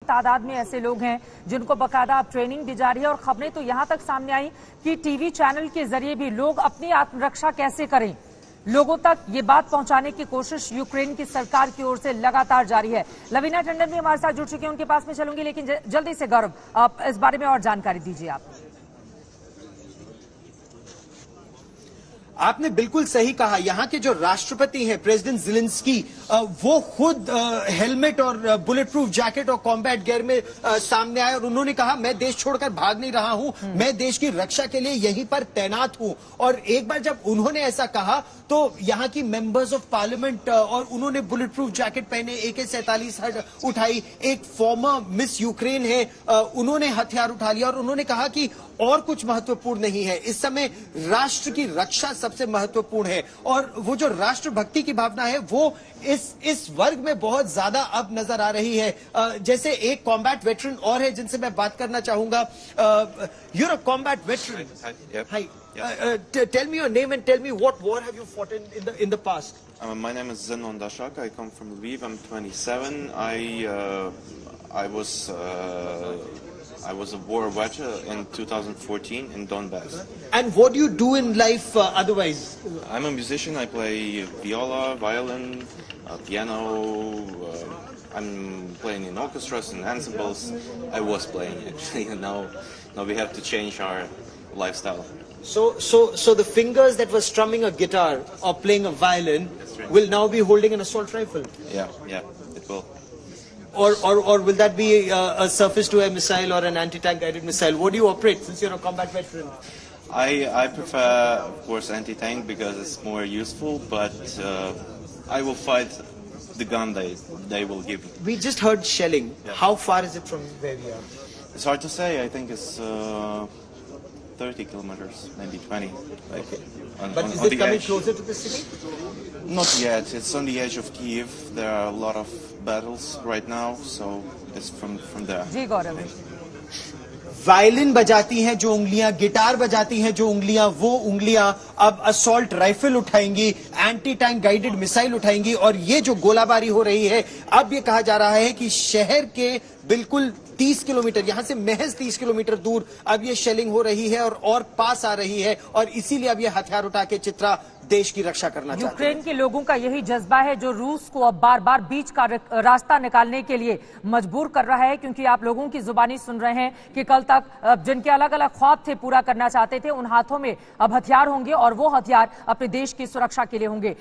तादाद में ऐसे लोग हैं जिनको बकायदा अब ट्रेनिंग दी जा रही है और खबरें तो यहां तक सामने आई कि टीवी चैनल के जरिए भी लोग अपनी आत्मरक्षा कैसे करें, लोगों तक ये बात पहुंचाने की कोशिश यूक्रेन की सरकार की ओर से लगातार जारी है। लवीना टंडन भी हमारे साथ जुड़ चुके हैं, उनके पास में चलूंगी, लेकिन जल्दी से गौरव आप इस बारे में और जानकारी दीजिए। आपने बिल्कुल सही कहा। यहाँ के जो राष्ट्रपति हैं प्रेसिडेंट ज़ेलेंस्की, वो खुद हेलमेट और बुलेट प्रूफ जैकेट और कॉम्बैट गियर में सामने आए और उन्होंने कहा मैं देश छोड़कर भाग नहीं रहा हूं, मैं देश की रक्षा के लिए यहीं पर तैनात हूं। और एक बार जब उन्होंने ऐसा कहा तो यहाँ की मेंबर्स ऑफ पार्लियामेंट और उन्होंने बुलेट प्रूफ जैकेट पहने, AK-47 उठाई। एक फॉर्मर मिस यूक्रेन है, उन्होंने हथियार उठा लिया और उन्होंने कहा कि और कुछ महत्वपूर्ण नहीं है, इस समय राष्ट्र की रक्षा सबसे महत्वपूर्ण है। और वो जो राष्ट्रभक्ति की भावना है वो इस वर्ग में बहुत ज्यादा अब नजर आ रही है। जैसे एक कॉम्बैट वेटरन और है जिनसे मैं बात करना चाहूंगा। You're a combat veteran. Hi. Tell me your name and tell me what war have you fought in the past. My name is Zenon Dashak. I come from Lviv. I'm 27. I was a war veteran in 2014 in Donbass. And what do you do in life otherwise? I'm a musician. I play viola, violin, piano. I'm playing in orchestras and ensembles. I was playing actually, and now we have to change our lifestyle. So the fingers that were strumming a guitar or playing a violin will now be holding an assault rifle. Yeah, it will. Or will that be a surface-to-air missile or an anti-tank guided missile? What do you operate since you're a combat veteran? I prefer, of course, anti-tank because it's more useful, but I will fight the gun they will give me. We just heard shelling. Yeah. How far is it from where we are? It's hard to say. I think it's 30 kilometers, maybe 20. Like, okay. But is it coming closer to the city? Not yet. It's on the edge of Kyiv. There are a lot of battles right now, so it's from there. जी Gaurav. Violin बजाती हैं जो उंगलियां, guitar बजाती हैं जो उंगलियां, वो उंगलियां अब असॉल्ट राइफल उठाएंगी, एंटी टैंक गाइडेड मिसाइल उठाएंगी। और ये जो गोलाबारी हो रही है, अब ये कहा जा रहा है कि शहर के बिल्कुल 30 किलोमीटर, यहां से महज 30 किलोमीटर दूर अब ये शेलिंग हो रही है और पास आ रही है। और इसीलिए अब ये हथियार उठा के चित्रा देश की रक्षा करना चाहते हैं। यूक्रेन के लोगों का यही जज्बा है जो रूस को अब बार बार बीच का रास्ता निकालने के लिए मजबूर कर रहा है, क्योंकि आप लोगों की जुबानी सुन रहे हैं कि कल तक जिनके अलग अलग ख्वाब थे पूरा करना चाहते थे, उन हाथों में अब हथियार होंगे और वो हथियार अपने देश की सुरक्षा के लिए होंगे।